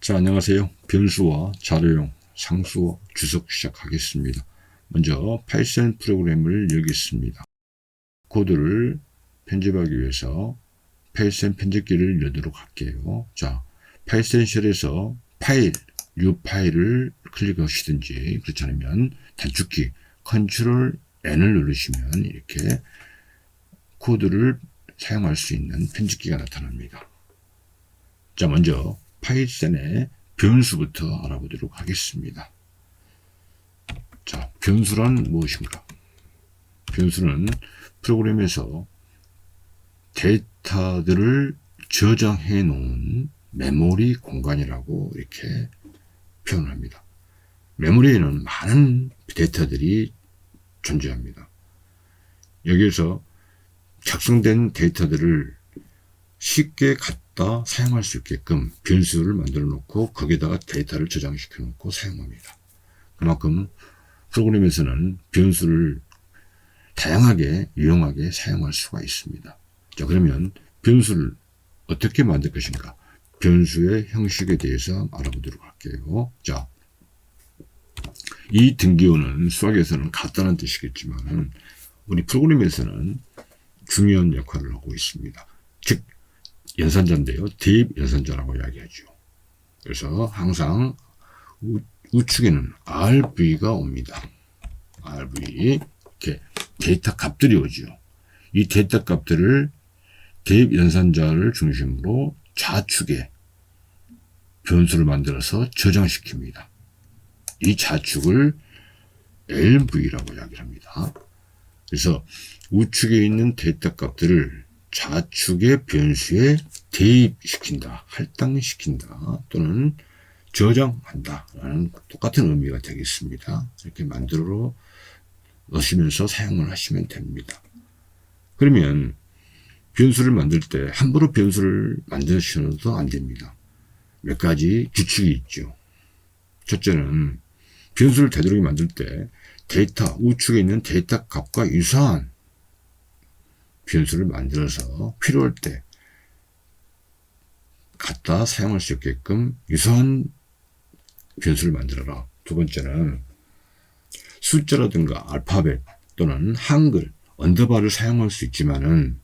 자, 안녕하세요. 변수와 자료용 상수어 주석 시작하겠습니다. 먼저 파이썬 프로그램을 열겠습니다. 코드를 편집하기 위해서 파이썬 편집기를 열도록 할게요. 자, 파이썬 쉘에서 파일, new 파일을 클릭하시든지 그렇지 않으면 단축키 컨트롤 N을 누르시면 이렇게 코드를 사용할 수 있는 편집기가 나타납니다. 자, 먼저 파이썬의 변수부터 알아보도록 하겠습니다. 자, 변수란 무엇인가? 변수는 프로그램에서 데이터들을 저장해 놓은 메모리 공간이라고 이렇게 표현합니다. 메모리에는 많은 데이터들이 존재합니다. 여기에서 작성된 데이터들을 쉽게 갖다 사용할 수 있게끔 변수를 만들어 놓고 거기다가 데이터를 저장시켜 놓고 사용합니다. 그만큼 프로그램에서는 변수를 다양하게 유용하게 사용할 수가 있습니다. 자, 그러면 변수를 어떻게 만들 것인가? 변수의 형식에 대해서 알아보도록 할게요. 자, 이 등기호는 수학에서는 같다는 뜻이겠지만 우리 프로그램에서는 중요한 역할을 하고 있습니다. 즉 연산자인데요. 대입 연산자라고 이야기하죠. 그래서 항상 우측에는 RV가 옵니다. RV 이렇게 데이터 값들이 오죠. 이 데이터 값들을 대입 연산자를 중심으로 좌측에 변수를 만들어서 저장시킵니다. 이 좌측을 LV라고 이야기합니다. 그래서 우측에 있는 데이터 값들을 좌측의 변수에 대입시킨다, 할당시킨다 또는 저장한다 라는 똑같은 의미가 되겠습니다. 이렇게 만들어 넣으시면서 사용을 하시면 됩니다. 그러면 변수를 만들 때 함부로 변수를 만드셔도 안 됩니다. 몇 가지 규칙이 있죠. 첫째는 변수를 되도록 만들 때 데이터 우측에 있는 데이터 값과 유사한 변수를 만들어서 필요할 때 갖다 사용할 수 있게끔 유사한 변수를 만들어라. 두 번째는 숫자라든가 알파벳 또는 한글, 언더바를 사용할 수 있지만은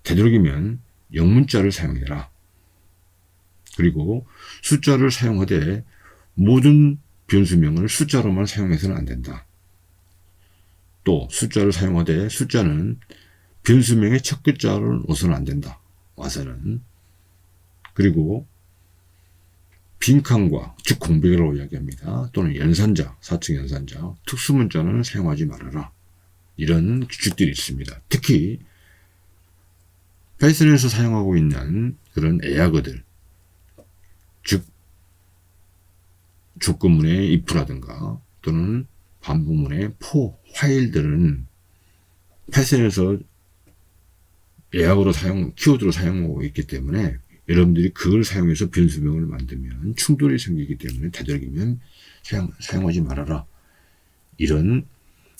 되도록이면 영문자를 사용해라. 그리고 숫자를 사용하되 모든 변수명을 숫자로만 사용해서는 안 된다. 또 숫자를 사용하되 숫자는 변수명의 첫 글자를 넣어서는 안 된다. 와서는. 그리고 빈칸과 즉 공백이라고 이야기합니다. 또는 연산자, 4층 연산자, 특수문자는 사용하지 말아라. 이런 규칙들이 있습니다. 특히 파이썬에서 사용하고 있는 그런 에야거들, 즉 조건문의 if라든가 또는 반복문의 for, while들은 파이썬에서 예약으로 키워드로 사용하고 있기 때문에 여러분들이 그걸 사용해서 변수명을 만들면 충돌이 생기기 때문에 되도록이면 사용하지 말아라. 이런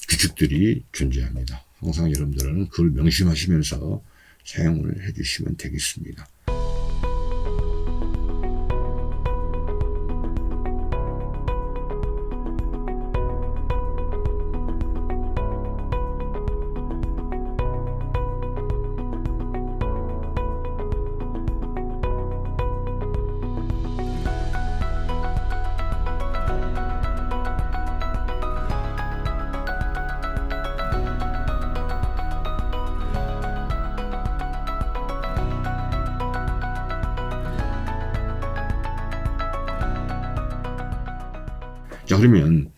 규칙들이 존재합니다. 항상 여러분들은 그걸 명심하시면서 사용을 해주시면 되겠습니다. 자, 그러면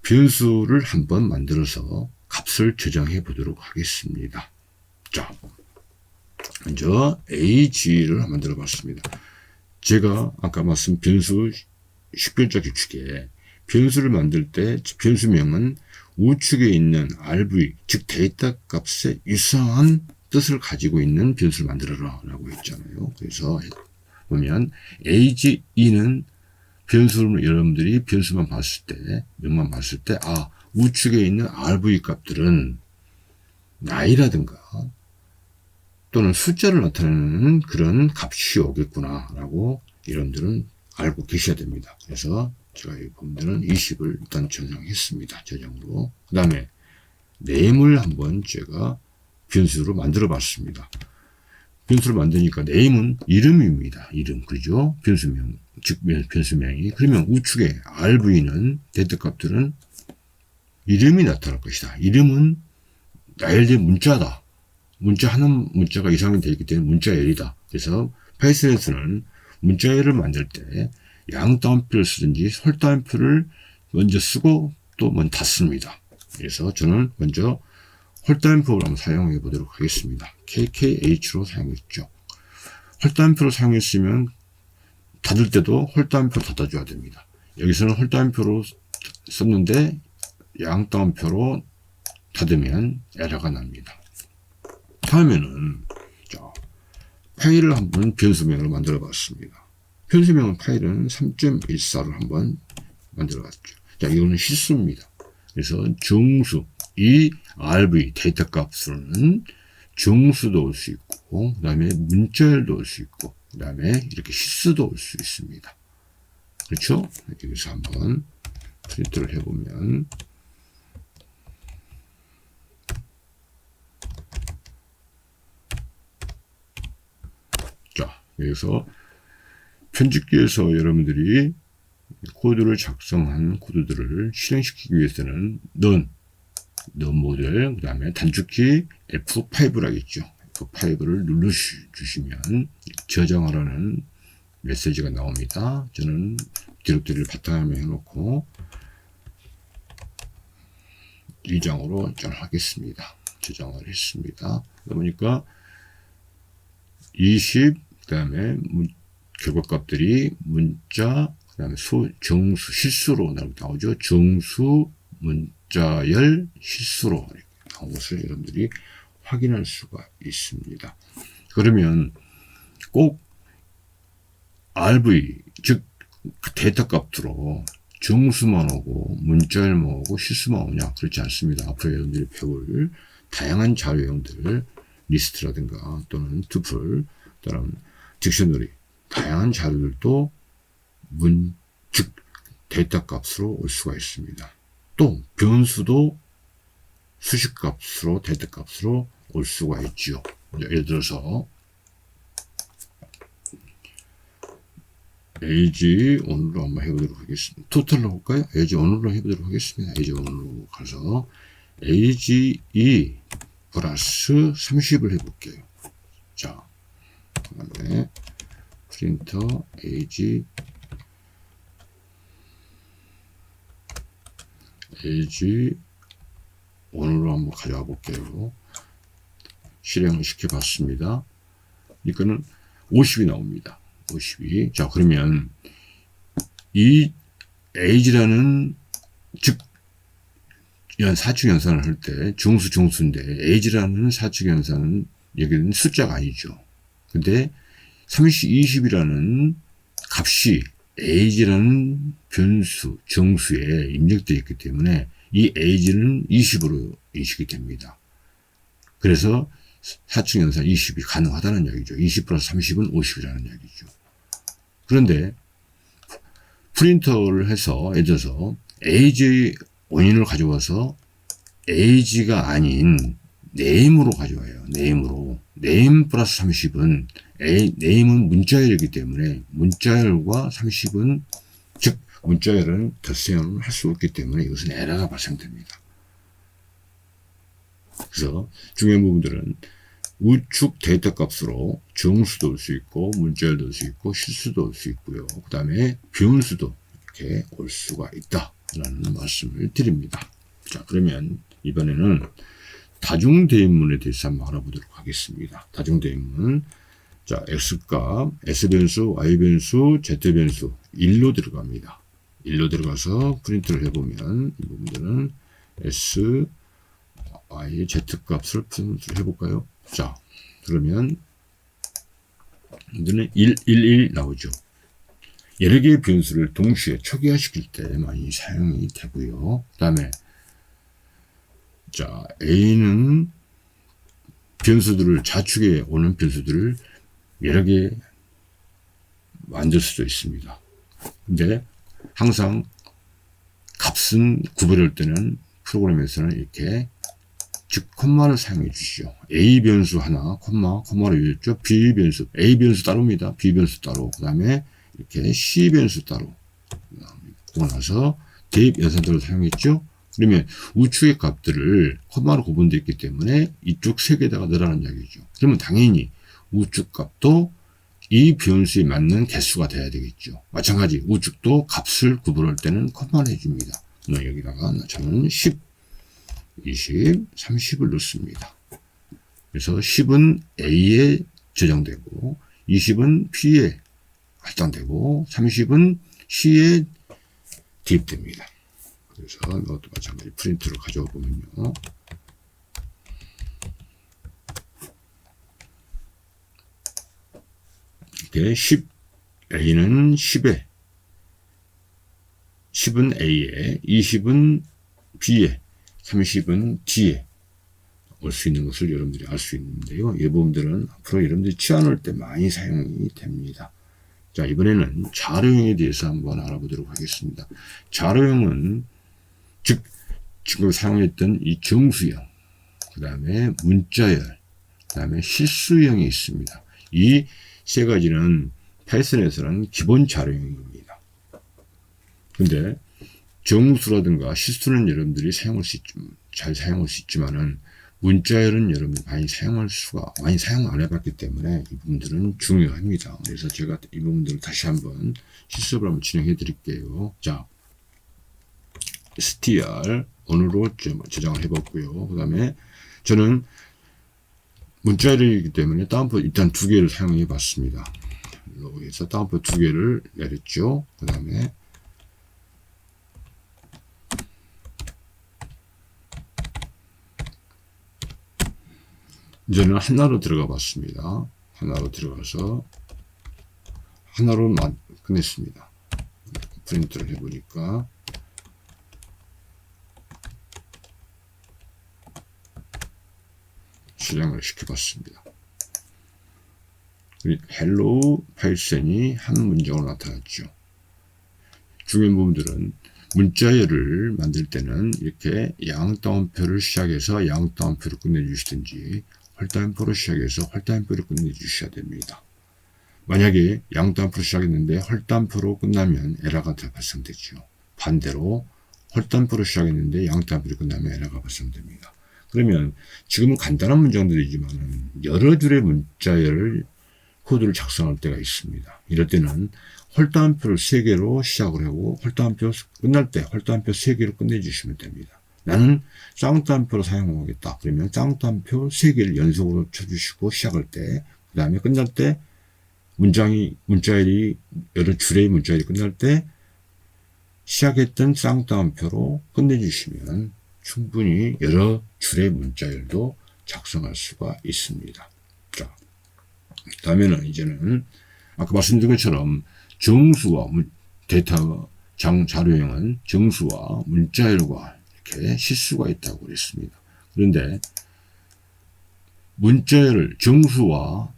변수를 한번 만들어서 값을 저장해 보도록 하겠습니다. 자, 먼저 ag를 만들어 봤습니다. 제가 아까 말씀 변수 10글자 규칙에 변수를 만들 때 변수명은 우측에 있는 RV, 즉 데이터 값에 유사한 뜻을 가지고 있는 변수를 만들어라 라고 했잖아요. 그래서 보면 age는 변수를 여러분들이 변수만 봤을 때, 명만 봤을 때, 우측에 있는 RV 값들은 나이라든가 또는 숫자를 나타내는 그런 값이 오겠구나 라고 여러분들은 알고 계셔야 됩니다. 그래서 제가 이 부분들은 20을 일단 저장했습니다. 저장으로. 그 다음에 네임을 한번 제가 변수로 만들어 봤습니다. 변수를 만드니까 네임은 이름입니다. 이름. 그죠? 변수명. 즉, 변수명이. 그러면 우측에 RV는 데이터 값들은 이름이 나타날 것이다. 이름은 예를 들면 문자다. 하는 문자가 이상이 되어 있기 때문에 문자열이다. 그래서 파이썬에서는 문자열을 만들 때 양따옴표를 쓰든지 홀따옴표를 먼저 쓰고 또 먼저 닫습니다. 그래서 저는 먼저 홀따옴표를 한번 사용해 보도록 하겠습니다. KKH로 사용했죠. 홀따옴표를 사용했으면 닫을 때도 홀따옴표로 닫아줘야 됩니다. 여기서는 홀따옴표로 썼는데 양따옴표로 닫으면 에러가 납니다. 다음에는 파일을 한번 변수명으로 만들어 봤습니다. 변수명 파일은 3.14를 한번 만들어 봤죠. 자, 이거는 실수입니다. 그래서 정수, 이 RV 데이터 값으로는 정수도 올 수 있고, 그 다음에 문자열도 올 수 있고, 그 다음에 이렇게 실수도 올 수 있습니다. 그렇죠? 여기서 한번 프린트를 해보면, 자, 여기서 편집기에서 여러분들이 코드를 작성한 코드들을 실행시키기 위해서는 넌 모델, 그 다음에 단축키 F5라겠죠. F5를 눌러주시면 저장하라는 메시지가 나옵니다. 저는 디렉터리를 바탕화면 해놓고 1장으로 저장하겠습니다. 저장을 했습니다. 그러니까 20, 그 다음에 결과값들이 문자, 그 다음에 정수, 실수로 나오죠. 정수, 문자열, 실수로 나온 것을 여러분들이 확인할 수가 있습니다. 그러면 꼭 RV, 즉 데이터 값으로 정수만 오고 문자열만 오고 실수만 오냐? 그렇지 않습니다. 앞으로 여러분들이 배울 다양한 자료형들, 리스트라든가 또는 투플, 또는 딕셔너리, 다양한 자료들도 즉 데이터 값으로 올 수가 있습니다. 또 변수도 수식 값으로 데이터 값으로 올 수가 있죠. 예를 들어서 AG 오늘로 한번 해보도록 하겠습니다. 토탈로 볼까요? AG 오늘로 해보도록 하겠습니다. AG 오늘로 가서 AGE 플러스 30을 해볼게요. 자, 그 다음에 프린터 AG 오늘로 한번 가져와 볼게요. 실행을 시켜봤습니다. 그러니까는 50이 나옵니다. 52. 자, 그러면 이 age라는 즉 사축 연산을 할 때 정수인데 age라는 사축 연산은 여기는 숫자가 아니죠. 근데 3020이라는 값이 age라는 변수 정수에 입력되어 있기 때문에 이 age는 20으로 인식이 됩니다. 그래서 사축 연산 20이 가능하다는 얘기죠. 20 플러스 30은 50이라는 얘기죠. 그런데 프린터를 해서 예를 들어서 age 원인을 가져와서 age가 아닌 name으로 가져와요. name 플러스 30은 name은 문자열이기 때문에 문자열과 30은 즉 문자열은 덧셈을 할 수 없기 때문에 이것은 에러가 발생됩니다. 그래서 중요한 부분들은 우측 데이터 값으로 정수도 올 수 있고 문자열도 올 수 있고 실수도 올 수 있고요. 그 다음에 변수도 이렇게 올 수가 있다라는 말씀을 드립니다. 자, 그러면 이번에는 다중대인문에 대해서 한번 알아보도록 하겠습니다. 다중대인문. 자, X값, S변수, Y변수, Z변수 1로 들어갑니다. 1로 들어가서 프린트를 해보면 이 부분들은 S, Y, Z 값을 프린트를 해볼까요? 자, 그러면 이거는 1, 1, 1 나오죠. 여러 개의 변수를 동시에 초기화시킬 때 많이 사용이 되고요. 그 다음에 자, A는 변수들을 좌측에 오는 변수들을 여러 개 만들 수도 있습니다. 근데 항상 값은 구별할 때는 프로그램에서는 이렇게 즉 콤마를 사용해 주시죠. A 변수 하나, 콤마를 유였죠. B 변수, A 변수 따로입니다. B 변수 따로. 그 다음에 이렇게 C 변수 따로. 그러고 나서 대입 연산도를 사용했죠. 그러면 우측의 값들을 콤마로 구분되어 있기 때문에 이쪽 세 개에다가 넣으라는 이야기죠. 그러면 당연히 우측 값도 이 변수에 맞는 개수가 돼야 되겠죠. 마찬가지 우측도 값을 구분할 때는 콤마를 해줍니다. 여기다가 저는 10, 20, 30을 넣습니다. 그래서 10은 A에 저장되고 20은 B에 할당되고 30은 C에 대입됩니다. 그래서 이것도 마찬가지 프린트를 가져와 보면요. 이렇게 10, A는 10에, 10은 A에, 20은 B에, 30은 D에 올 수 있는 것을 여러분들이 알 수 있는데요. 이 부분들은 앞으로 여러분들이 치환할 때 많이 사용이 됩니다. 자, 이번에는 자료형에 대해서 한번 알아보도록 하겠습니다. 자료형은 즉 지금 사용했던 이 정수형, 그 다음에 문자열, 그 다음에 실수형이 있습니다. 이 세 가지는 파이썬에서는 기본 자료형입니다. 근데 정수라든가 실수는 여러분들이 잘 사용할 수 있지만은 문자열은 여러분들이 많이 사용 안 해봤기 때문에 이 부분들은 중요합니다. 그래서 제가 이 부분들을 다시 한번 실습을 한번 진행해 드릴게요. 자, str 언어로 저장을 해봤고요. 그 다음에 저는 문자열이기 때문에 다운표 일단 두 개를 사용해 봤습니다. 여기서 다운표 두 개를 내렸죠. 그 다음에 이제는 하나로 들어가 봤습니다. 하나로 들어가서 하나로 끝냈습니다. 프린트를 해보니까 실행을 시켜봤습니다. 헬로우 파이썬이 한 문장으로 나타났죠. 중요한 부분들은 문자열을 만들 때는 이렇게 양따옴표를 시작해서 양따옴표를 끝내주시든지 헐따옴표로 시작해서 헐따옴표를 끝내주셔야 됩니다. 만약에 양따옴표로 시작했는데 헐따옴표로 끝나면 에러가 발생되죠. 반대로 헐따옴표로 시작했는데 양따옴표로 끝나면 에러가 발생됩니다. 그러면 지금은 간단한 문장들이지만 여러 줄의 문자열 코드를 작성할 때가 있습니다. 이럴 때는 헐따옴표를 3개로 시작을 하고 헐따옴표 끝날 때 헐따옴표 3개로 끝내주시면 됩니다. 나는 쌍따옴표로 사용하겠다. 그러면 쌍따옴표 3개를 연속으로 쳐주시고 시작할 때, 그 다음에 끝날 때 문자열이 여러 줄의 문자열이 끝날 때 시작했던 쌍따옴표로 끝내주시면 충분히 여러 줄의 문자열도 작성할 수가 있습니다. 자, 다음에는 이제는 아까 말씀드린 것처럼 정수와 데이터 자료형은 정수와 문자열과 이렇게 실수가 있다고 그랬습니다. 그런데 문자열, 정수와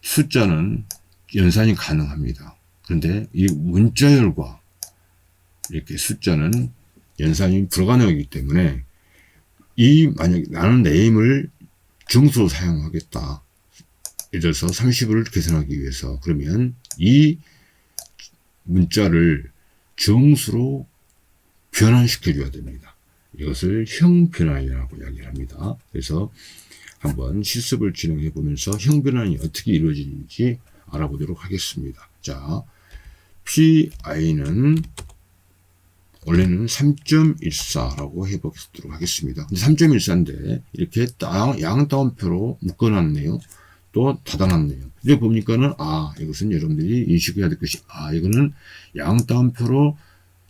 숫자는 연산이 가능합니다. 그런데 이 문자열과 이렇게 숫자는 연산이 불가능하기 때문에 만약 나는 네임을 정수로 사용하겠다. 예를 들어서 30을 계산하기 위해서 그러면 이 문자를 정수로 변환시켜 줘야 됩니다. 이것을 형변환이라고 이야기를 합니다. 그래서 한번 실습을 진행해 보면서 형변환이 어떻게 이루어지는지 알아보도록 하겠습니다. 자, PI는 원래는 3.14라고 해보도록 하겠습니다. 근데 3.14인데 이렇게 양따옴표로 묶어놨네요. 또 닫아놨네요. 이제 보니까는 이것은 여러분들이 인식해야 될 것이 이거는 양따옴표로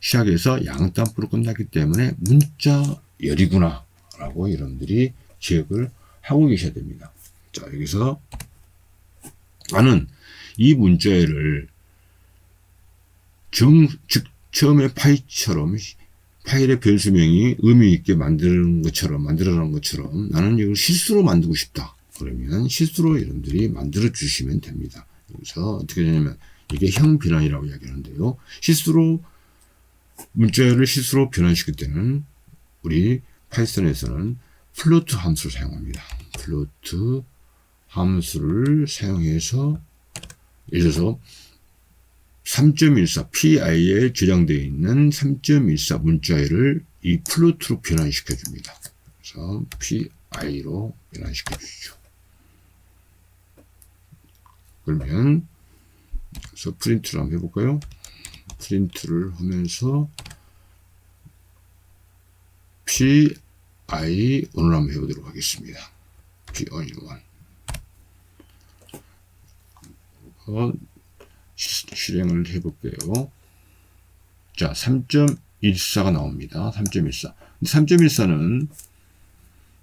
시작해서 양따옴표로 끝났기 때문에 문자열이구나 라고 여러분들이 기억을 하고 계셔야 됩니다. 자, 여기서 나는 이 문자열을 즉 처음에 파이처럼 파일의 변수명이 의미 있게 만들어라는 것처럼 나는 이걸 실수로 만들고 싶다. 그러면 실수로 여러분들이 만들어 주시면 됩니다. 그래서 어떻게 되냐면 이게 형변환이라고 이야기하는데요. 실수로 문자열을 실수로 변환시킬 때는 우리 파이썬에서는 플로트 함수를 사용합니다. 플로트 함수를 사용해서 예를 들어서 3.14 PI에 저장되어 있는 3.14 문자열을 이 플로트로 변환시켜 줍니다. 그래서 PI로 변환시켜 주죠. 그러면 그래서 프린트를 한번 해볼까요? 프린트를 하면서 PI 오늘 한번 해보도록 하겠습니다. PI1 실행을 해볼게요. 자, 3.14가 나옵니다. 3.14. 3.14는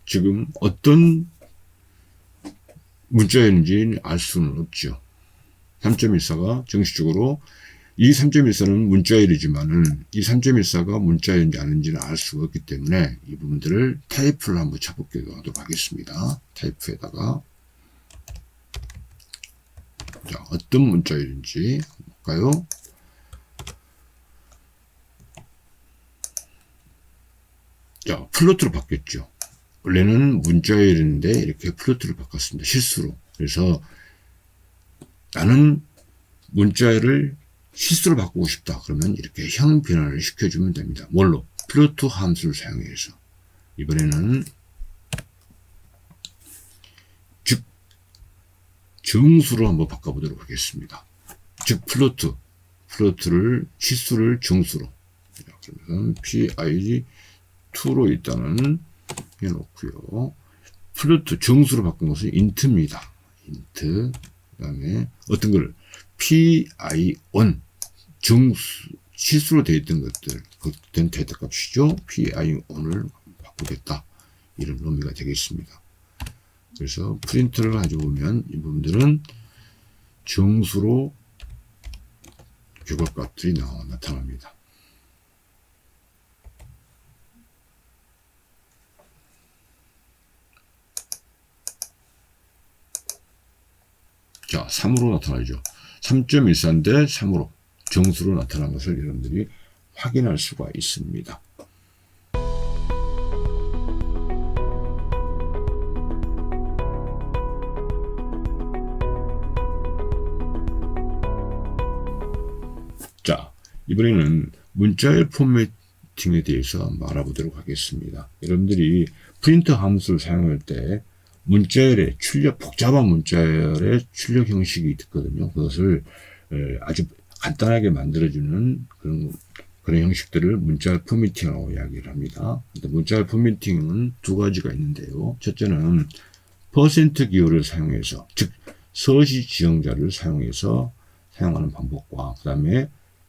지금 어떤 문자였는지 알 수는 없죠. 3.14가 정식적으로 이 3.14는 문자열이지만은 이 3.14가 문자열인지 아닌지는 알 수가 없기 때문에 이 부분들을 타이프를 한번 쳐보도록 하겠습니다. 타이프에다가 자, 어떤 문자열인지 볼까요? 자, 플로트로 바뀌었죠. 원래는 문자열인데 이렇게 플로트를 바꿨습니다. 실수로. 그래서 나는 문자열을 실수로 바꾸고 싶다. 그러면 이렇게 형 변환을 시켜주면 됩니다. 뭘로? 플로트 함수를 사용해서. 이번에는 즉 정수로 한번 바꿔보도록 하겠습니다. 즉 플로트를 실수를 정수로. 그러면 PI2로 일단은 해놓고요. 플로트 정수로 바꾼 것은 int입니다. int. 그 다음에 어떤 걸 PI1 정수 실수로 되어 있던 것들 그땐 데이터 값이죠. PI1을 바꾸겠다. 이런 의미가 되겠습니다. 그래서 프린트를 가져오면 이 부분들은 정수로 결과값들이 나타납니다. 자, 3으로 나타나죠. 3.14인데 3으로 정수로 나타난 것을 여러분들이 확인할 수가 있습니다. 자, 이번에는 문자열 포매팅에 대해서 한번 알아보도록 하겠습니다. 여러분들이 프린트 함수를 사용할 때 문자열의 출력, 복잡한 문자열의 출력 형식이 있거든요. 그것을 아주 간단하게 만들어주는 그런 형식들을 문자열 포매팅이라고 이야기를 합니다. 문자열 포매팅은 두 가지가 있는데요. 첫째는 퍼센트 기호를 사용해서, 즉 서식 지정자를 사용해서 사용하는 방법과 그 다음에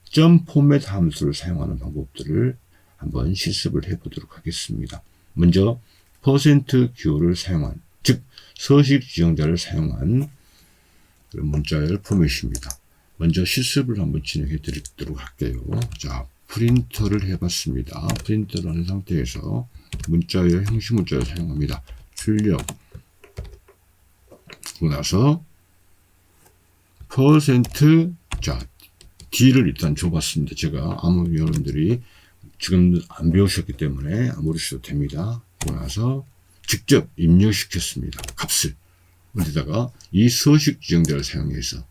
점 포맷 함수를 사용하는 방법들을 한번 실습을 해보도록 하겠습니다. 먼저 퍼센트 기호를 사용한, 즉 서식 지정자를 사용한 문자열 포맷입니다. 먼저 실습을 한번 진행해 드리도록 할게요. 자, 프린터를 해봤습니다. 프린터를 한 상태에서 문자열, 형식 문자를 사용합니다. 출력 그리고 나서 퍼센트, 자 D를 일단 줘봤습니다. 제가 아무 여러분들이 지금 안 배우셨기 때문에 안 모르셔도 됩니다. 그러고 나서 직접 입력시켰습니다. 값을. 어디다가 이 서식 지정자를 사용해서,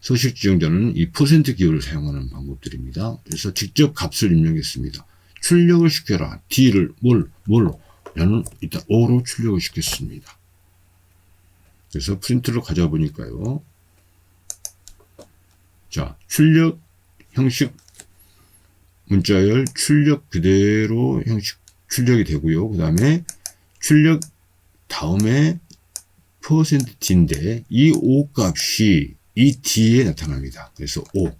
서식 지정자는 이 퍼센트 기호를 사용하는 방법들입니다. 그래서 직접 값을 입력했습니다. 출력을 시켜라. D를 뭘로? 나는 일단 O로 출력을 시켰습니다. 그래서 프린트를 가져와 보니까요. 자, 출력 형식 문자열 출력 그대로 형식 출력이 되고요. 그 다음에 출력 다음에 퍼센트 D인데 이 O 값이 이 D에 나타납니다. 그래서 O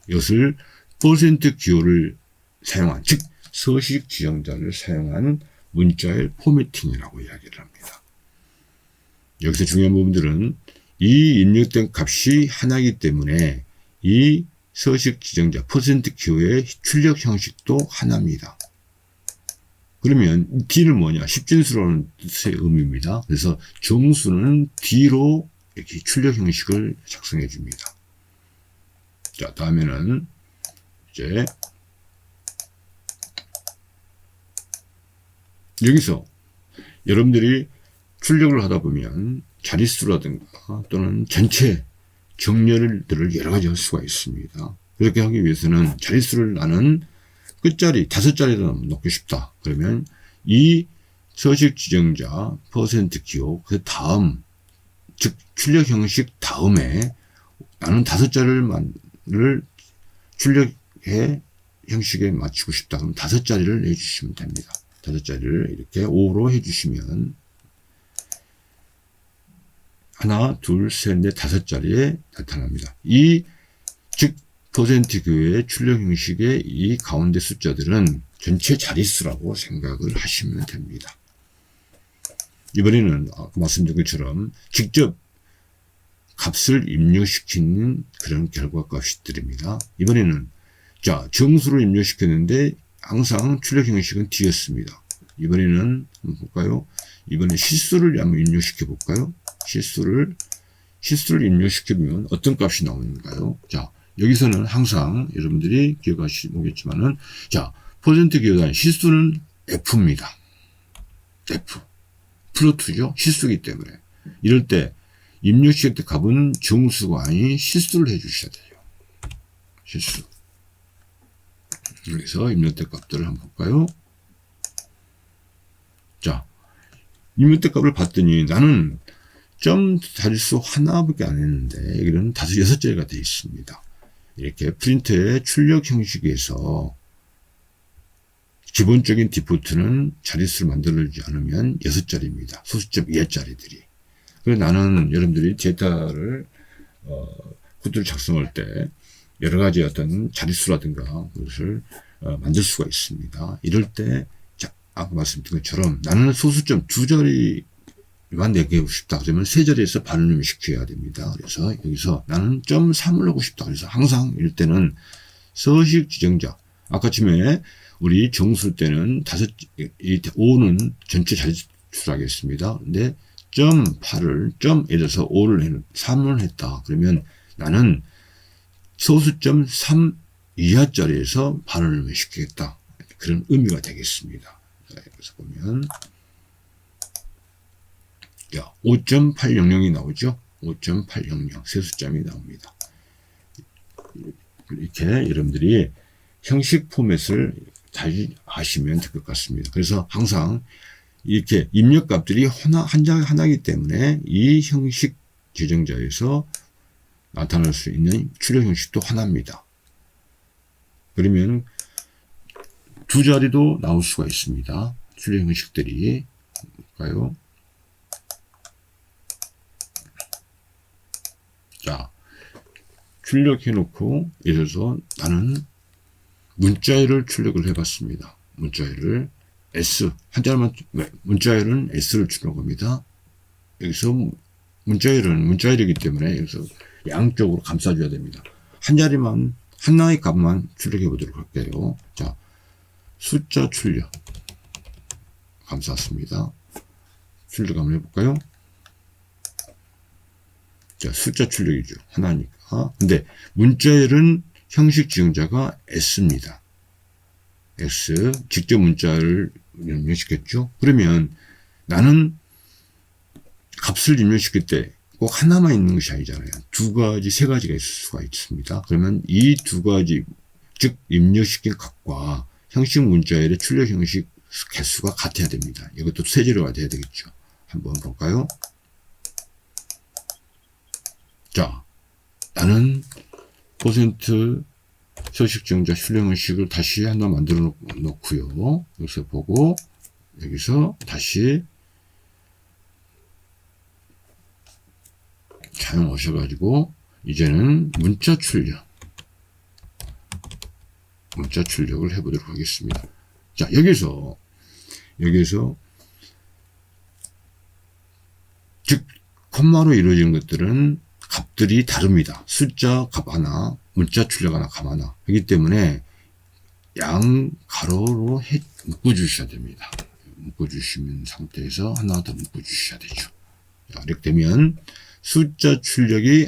이것을 퍼센트 기호를 사용한, 즉 서식 지정자를 사용한 문자열 포매팅이라고 이야기를 합니다. 여기서 중요한 부분들은 이 입력된 값이 하나이기 때문에 이 서식 지정자 퍼센트 기호의 출력 형식도 하나입니다. 그러면 D는 뭐냐? 십진수라는 뜻의 의미입니다. 그래서 정수는 D로 이렇게 출력 형식을 작성해 줍니다. 자, 다음에는 이제 여기서 여러분들이 출력을 하다 보면 자릿수라든가 또는 전체 정렬들을 여러 가지 할 수가 있습니다. 그렇게 하기 위해서는 자릿수를 나는 끝자리 5자리로 넣고 싶다. 그러면 이 서식 지정자 퍼센트 기호 그 다음 즉 출력 형식 다음에 나는 5자리를 출력해 형식에 맞추고 싶다. 그럼 5자리를 내주시면 됩니다. 5자리를 이렇게 5로 해주시면 하나, 둘, 셋, 넷, 5자리에 나타납니다. 즉 퍼센트 기호의 출력 형식의 이 가운데 숫자들은 전체 자릿수라고 생각을 하시면 됩니다. 이번에는 말씀드린 것처럼 직접 값을 입력시키는 그런 결과값들입니다. 이번에는 자 정수를 입력시켰는데 항상 출력 형식은 D였습니다. 이번에는 한번 볼까요? 이번에 실수를 한번 입력시켜 볼까요? 실수를 입력시키면 어떤 값이 나오는가요? 자 여기서는 항상 여러분들이 기억하시겠지만은 자 퍼센트 기호단 실수는 F입니다. F 플러트죠. 실수기 때문에 이럴 때 입력시킬 때 값은 정수가 아닌 실수를 해 주셔야 돼요. 실수. 여기서 입력대 값들을 한번 볼까요? 자, 입력대 값을 봤더니 나는 점 자릿수 하나밖에 안 했는데 여기는 6자리가 되어 있습니다. 이렇게 프린터의 출력 형식에서 기본적인 디폴트는 자릿수를 만들어주지 않으면 6자리입니다. 소수점 이하짜리들이. 그래서 나는 여러분들이 데이터를 코드를 작성할 때 여러 가지 어떤 자릿수라든가 그것을 만들 수가 있습니다. 이럴 때 아까 말씀드린 것처럼 나는 소수점 2자리만 내고 싶다. 그러면 3자리에서 반응을 시켜야 됩니다. 그래서 여기서 나는 점 3을 하고 싶다. 그래서 항상 이럴 때는 서식 지정자 아까쯤에 우리 정수 때는 5는 전체 자릿수로 하겠습니다. 근데 점 8을 점 예를 들어서 3을 했다. 그러면 나는 소수점 3 이하짜리에서 반응을 시키겠다. 그런 의미가 되겠습니다. 여기서 보면 5.800이 나오죠. 5.800 세 숫자이 나옵니다. 이렇게 여러분들이 형식 포맷을 잘 아시면 될 것 같습니다. 그래서 항상 이렇게 입력값들이 하나이기 때문에 이 형식 지정자에서 나타날 수 있는 출력 형식도 하나입니다. 그러면 2자리도 나올 수가 있습니다. 출력 형식들이 볼까요? 자, 출력해 놓고 예를 들어서 나는 문자열을 출력을 해봤습니다. 문자열을 S 한 자리만 문자열은 S를 출력합니다. 여기서 문자열이기 때문에 여기서 양쪽으로 감싸줘야 됩니다. 한 자리만 하나의 값만 출력해 보도록 할게요. 자, 숫자 출력 감쌌습니다. 출력 한번 해볼까요? 자, 숫자 출력이죠. 하나니까. 근데 문자열은 형식 지정자가 S입니다. S 직접 문자를 입력시켰죠. 그러면 나는 값을 입력시킬 때 꼭 하나만 있는 것이 아니잖아요. 2가지, 3가지가 있을 수가 있습니다. 그러면 이 2가지, 즉 입력시킨 값과 형식 문자열의 출력 형식 개수가 같아야 됩니다. 이것도 세제로가 돼야 되겠죠. 한번 볼까요? 자, 나는 퍼센트 서식 지정자 출력 형식을 다시 하나 만들어 놓고요. 여기서 보고 여기서 다시 사용 오셔가지고 이제는 문자 출력을 해보도록 하겠습니다. 자, 여기서 즉 콤마로 이루어진 것들은 값들이 다릅니다. 숫자 값 하나, 문자 출력 하나, 값 하나. 그렇기 때문에 양 가로로 묶어주셔야 됩니다. 묶어주시는 상태에서 하나 더 묶어주셔야 되죠. 자, 이렇게 되면 숫자 출력이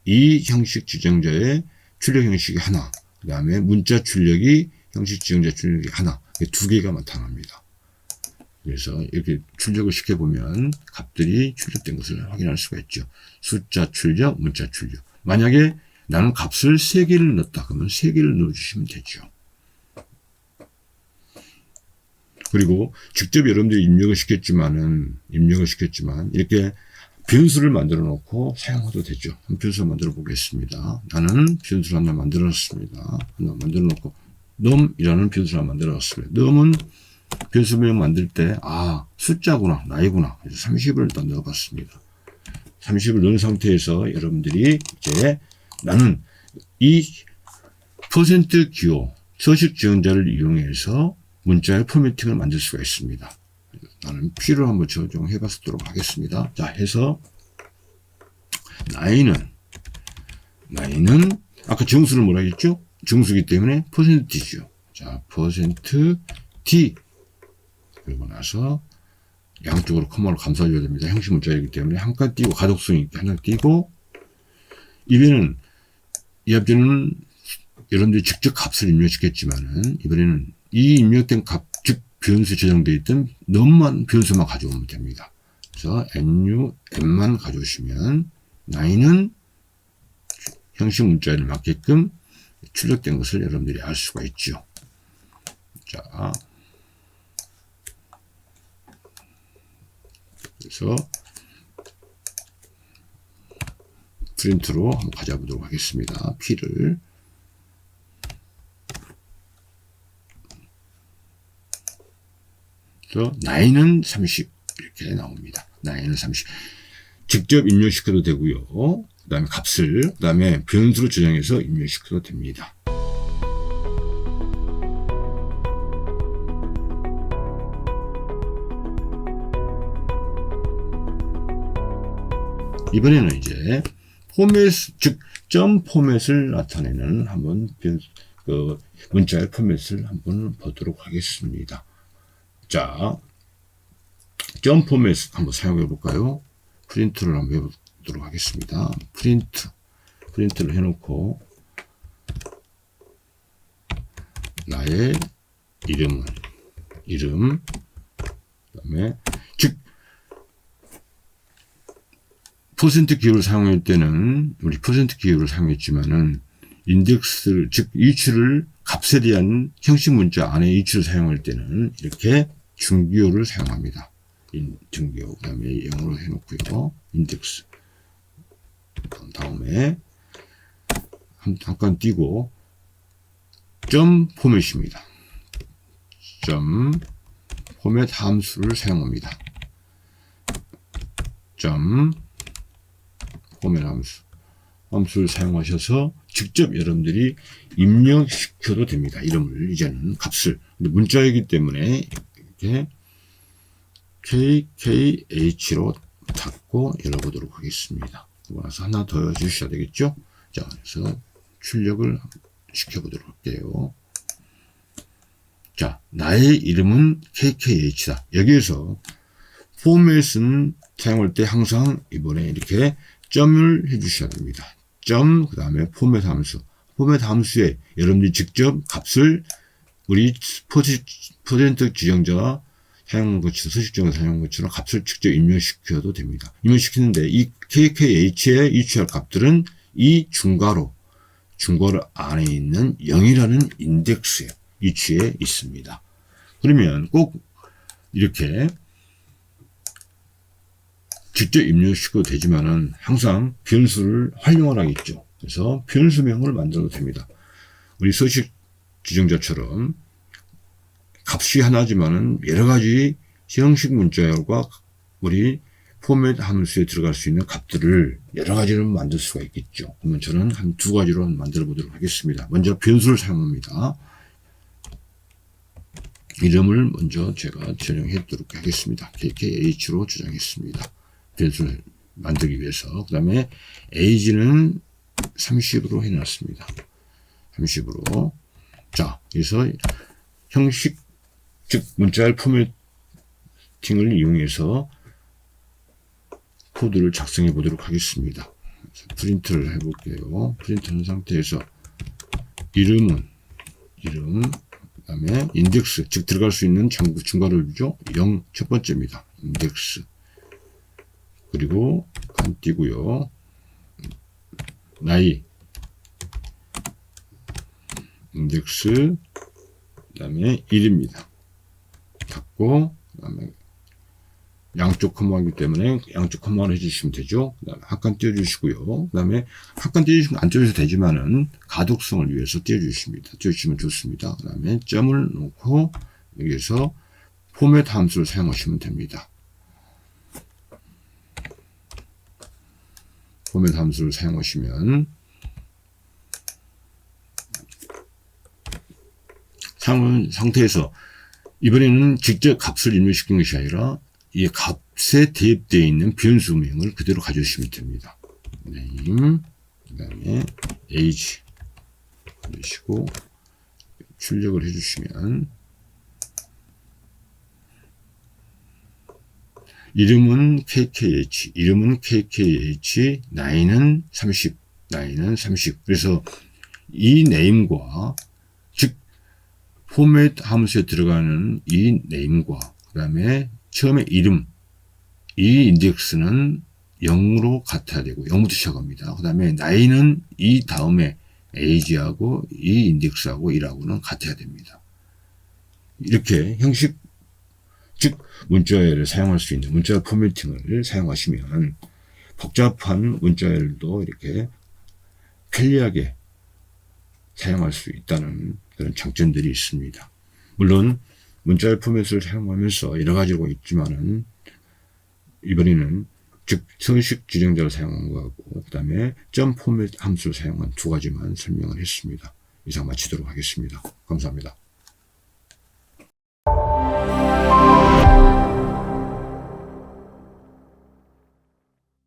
이 형식 지정자의 출력 형식이 하나, 그 다음에 문자 출력이 형식 지정자 출력이 하나, 두 개가 나타납니다. 그래서 이렇게 출력을 시켜보면 값들이 출력된 것을 확인할 수가 있죠. 숫자 출력, 문자 출력. 만약에 나는 값을 3개를 넣었다 그러면 3개를 넣어주시면 되죠. 그리고 직접 여러분들이 입력을 시켰지만 이렇게 변수를 만들어 놓고 사용해도 되죠. 변수 만들어 보겠습니다. 나는 변수를 하나 만들었습니다. 하나 만들어 놓고 num이라는 변수를 하나 만들어 놨습니다. num은 변수명 만들 때 숫자구나, 나이구나. 그래서 30을 일단 넣어봤습니다. 30을 넣은 상태에서 여러분들이 이제 나는 이 퍼센트 기호 서식 지정자를 이용해서 문자의 포매팅을 만들 수가 있습니다. 나는 P를 한번 적용해 봤도록 하겠습니다. 자, 해서 나이는 아까 정수를 뭐라 했죠? 정수기 때문에 %D죠. 자, %D 그리고 나서 양쪽으로 컴마로 감싸줘야 됩니다. 형식 문자이기 때문에 한 칸 띄고 가독성 있게 하나 띄고 이번에는 이 앞에는 여러분들이 직접 값을 입력시켰지만은 이번에는 이 입력된 값, 즉 변수 저장되어 있던 num만 변수만 가져오면 됩니다. 그래서 n만 가져오시면 나이는 형식 문자에 맞게끔 출력된 것을 여러분들이 알 수가 있죠. 자, 그래서 프린트로 한번 가져보도록 하겠습니다. P를. 그래서 나이는 30 이렇게 나옵니다. 나이는 30. 직접 입력시켜도 되고요. 그 다음에 값을 그 다음에 변수로 저장해서 입력시켜도 됩니다. 이번에는 이제 포맷, 즉 점 포맷을 나타내는 한번 문자의 포맷을 한번 보도록 하겠습니다. 자, 점 포맷 한번 사용해 볼까요? 프린트를 한번 해보도록 하겠습니다. 프린트를 해놓고 나의 이름, 그다음에 즉 퍼센트 기호를 사용할 때는 우리 퍼센트 기호를 사용했지만은 인덱스를 즉 위치를 값에 대한 형식 문자 안에 위치를 사용할 때는 이렇게 중기호를 사용합니다. 중기호 그다음에 영어로 해놓고요. 인덱스 다음에 한 칸 띄고 점 포맷입니다. 점 포맷 함수를 사용합니다. 점 포맷 함수를 사용하셔서 직접 여러분들이 입력시켜도 됩니다. 이름을 이제는 값을. 근데 문자이기 때문에 이렇게 KKH로 닫고 열어보도록 하겠습니다. 그러고 나서 하나 더 주셔야 되겠죠? 자, 그래서 출력을 시켜보도록 할게요. 자, 나의 이름은 KKH다. 여기에서 포맷은 사용할 때 항상 이번에 이렇게 점을 해주셔야 됩니다. 점, 그 다음에 포맷 함수. 포맷 함수에 여러분들이 직접 값을 우리 퍼센트 지정자가 사용한 것처럼, 서식 지정자 사용한 것처럼 값을 직접 입력시켜도 됩니다. 입력시키는데 이 KKH에 위치할 값들은 이 중괄호 안에 있는 0이라는 인덱스에 위치해 있습니다. 그러면 꼭 이렇게 직접 입력시켜도 되지만은 항상 변수를 활용을 하겠죠. 그래서 변수명을 만들어도 됩니다. 우리 서식 지정자처럼 값이 하나지만은 여러 가지 형식 문자열과 우리 포맷 함수에 들어갈 수 있는 값들을 여러 가지로 만들 수가 있겠죠. 그러면 저는 한 두 가지로 만들어 보도록 하겠습니다. 먼저 변수를 사용합니다. 이름을 먼저 제가 저장하도록 하겠습니다. KKH로 저장했습니다. 변수를 만들기 위해서. 그 다음에 age는 30으로 해놨습니다. 30으로. 자, 그래서 형식, 즉 문자열 포매팅을 이용해서 코드를 작성해 보도록 하겠습니다. 프린트를 해볼게요. 프린트한 상태에서 이름, 그 다음에 인덱스, 즉 들어갈 수 있는 중괄호죠. 0 첫 번째입니다. 인덱스. 그리고 간 띄고요. 나이, 인덱스, 그 다음에 1입니다. 닫고, 그 다음에 양쪽 커마이기 때문에 양쪽 커마를 해주시면 되죠. 그 다음에 한 칸 띄워주시고요. 그 다음에 한 칸 띄워주시면 안 띄워도 되지만은 가독성을 위해서 띄워주십니다. 띄워주시면 좋습니다. 그 다음에 점을 놓고 여기서 포맷 함수를 사용하시면 됩니다. 포맷 함수를 사용하시면 상태에서 이번에는 직접 값을 입력시킨 것이 아니라 이 값에 대입되어 있는 변수명을 그대로 가져오시면 됩니다. name, 그 다음에 age 그러시고 출력을 해주시면 이름은 KKH, 나이는 30, 그래서 이 name과 즉 포맷 함수에 들어가는 이 name과 그 다음에 처음에 이름, 이 인덱스는 0으로 같아야 되고 0부터 시작합니다. 그 다음에 나이는 이 다음에 age하고 이 인덱스하고 1하고는 같아야 됩니다. 이렇게 형식, 즉 문자열을 사용할 수 있는 문자열 포매팅을 사용하시면 복잡한 문자열도 이렇게 편리하게 사용할 수 있다는 그런 장점들이 있습니다. 물론 문자열 포맷을 사용하면서 여러 가지가 있지만은 이번에는 즉 서식 지정자를 사용한 거하고 그 다음에 점 포맷 함수를 사용한 두 가지만 설명을 했습니다. 이상 마치도록 하겠습니다. 감사합니다.